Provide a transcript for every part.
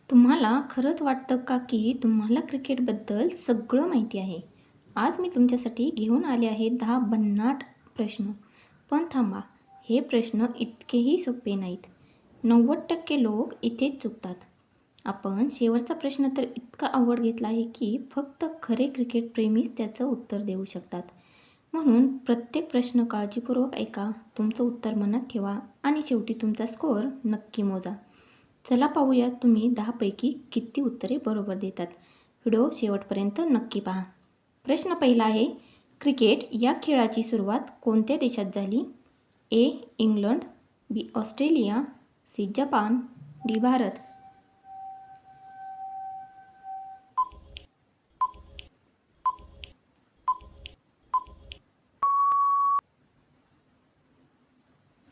तुम्हाला खरंच वाटतं का की तुम्हाला क्रिकेटबद्दल सगळं माहिती आहे? आज मी तुमच्यासाठी घेऊन आले आहे 10 भन्नाट प्रश्न. पण थांबा, हे प्रश्न इतकेही सोपे नाहीत. 90% लोक इथेच चुकतात. आपण शेवटचा प्रश्न तर इतका अवघड घेतला आहे की फक्त खरे क्रिकेटप्रेमीच त्याचं उत्तर देऊ शकतात. म्हणून प्रत्येक प्रश्न काळजीपूर्वक ऐका, तुमचं उत्तर मनात ठेवा आणि शेवटी तुमचा स्कोअर नक्की मोजा. चला पाहूया तुम्ही 10 पैकी किती उत्तरे बरोबर देतात. व्हिडिओ शेवटपर्यंत नक्की पहा. प्रश्न पहिला आहे, क्रिकेट या खेळाची सुरुवात कोणत्या देशात झाली? A. England, B. Australia, C. Japan, D. Bharat.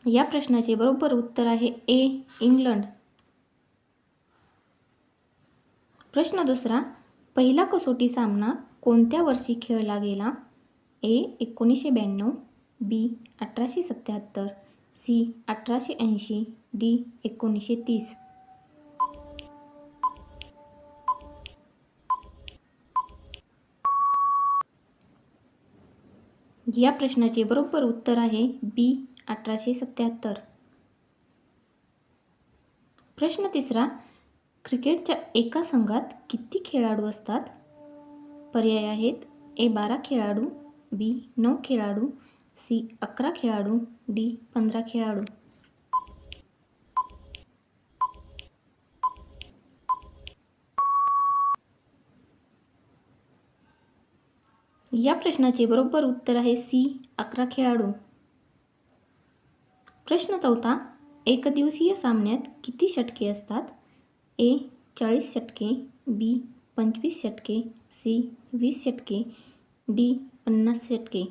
या प्रश्नाचे बरोबर उत्तर आहे ए. इंग्लंड. प्रश्न दुसरा, पहिला कसोटी सामना कोणत्या वर्षी खेळला गेला? ए. 1992, बी. 1877, सी. 1880, डी. 1930. या प्रश्नाचे बरोबर उत्तर आहे बी. 1877. प्रश्न तिसरा, क्रिकेटच्या एका संघात किती खेळाडू असतात? पर्याय आहेत ए. 12 खेळाडू, बी. 9 खेळाडू, सी. 11 खेळाडू, डी. 15 खेळाडू. या प्रश्नाचे बरोबर उत्तर आहे सी. 11 खेळाडू. प्रश्न चौथा, एकदिवसीय सामन्यात किती षटके असतात? ए. 40 षटके, बी. 25 षटके, सी. 20 षटके, डी. 50 षटके.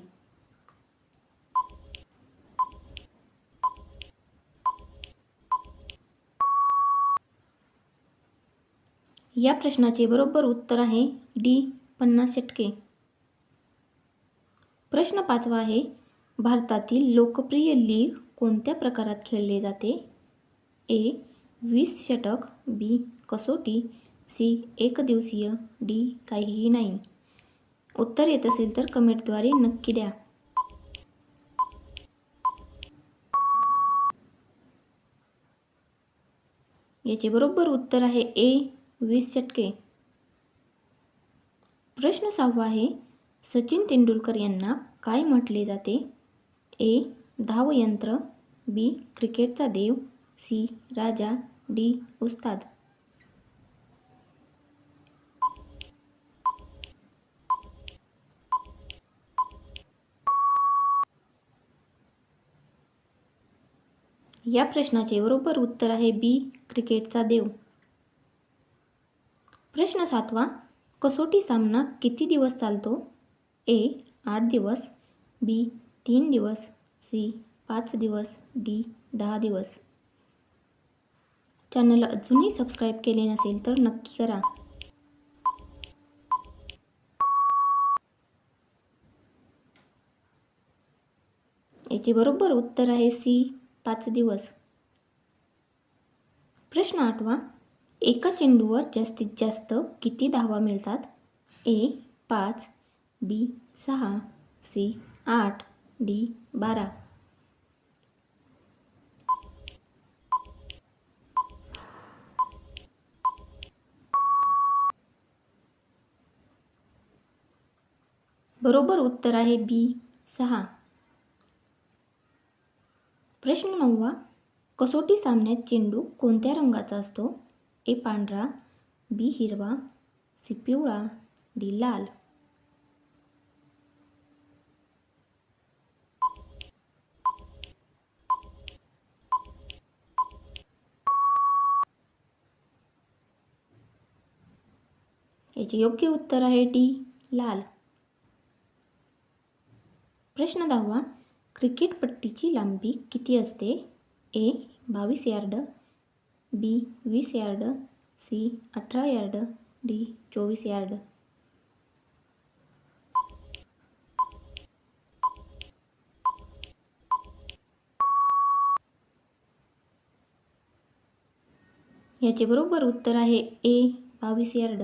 या प्रश्नाचे बरोबर उत्तर आहे डी. 50 षटके. प्रश्न पाचवा आहे, भारतातील लोकप्रिय लीग कोणत्या प्रकारात खेळले जाते? ए. 20 षटक, बी. कसोटी, सी. एकदिवसीय, डी. काहीही नाही. उत्तर येत असेल तर कमेंटद्वारे नक्की द्या. याचे बरोबर उत्तर आहे ए. 20 षटके. प्रश्न सहावा आहे, सचिन तेंडुलकर यांना काय म्हटले जाते? ए. धावयंत्र, बी. क्रिकेटचा देव, सी. राजा, डी. उस्ताद. या प्रश्नाचे बरोबर उत्तर आहे बी. क्रिकेटचा देव. प्रश्न सातवा, कसोटी सामना किती दिवस चालतो? ए. 8 दिवस, बी. 3 दिवस, सी. 5 दिवस, डी. 10 दिवस. चॅनल अजूनही सबस्क्राईब केले नसेल तर नक्की करा. याचे बरोबर उत्तर आहे सी. 5 दिवस. प्रश्न आठवा, एका चेंडूवर जास्तीत जास्त किती धावा मिळतात? ए. 5, बी. 6, सी. 8, डी. 12. बरोबर उत्तर आहे बी. 6. प्रश्न नववा, कसोटी सामन्यात चेंडू कोणत्या रंगाचा असतो? ए. पांढरा, बी. हिरवा, सी. पिवळा, डी. लाल. याचे योग्य उत्तर आहे डी. लाल. प्रश्न 10वा, क्रिकेटपट्टीची लांबी किती असते? A. 22 yard, B. 20 yard, C. 18 yard, D. 24 yard. याचे बरोबर उत्तर आहे ए 22 यार्ड.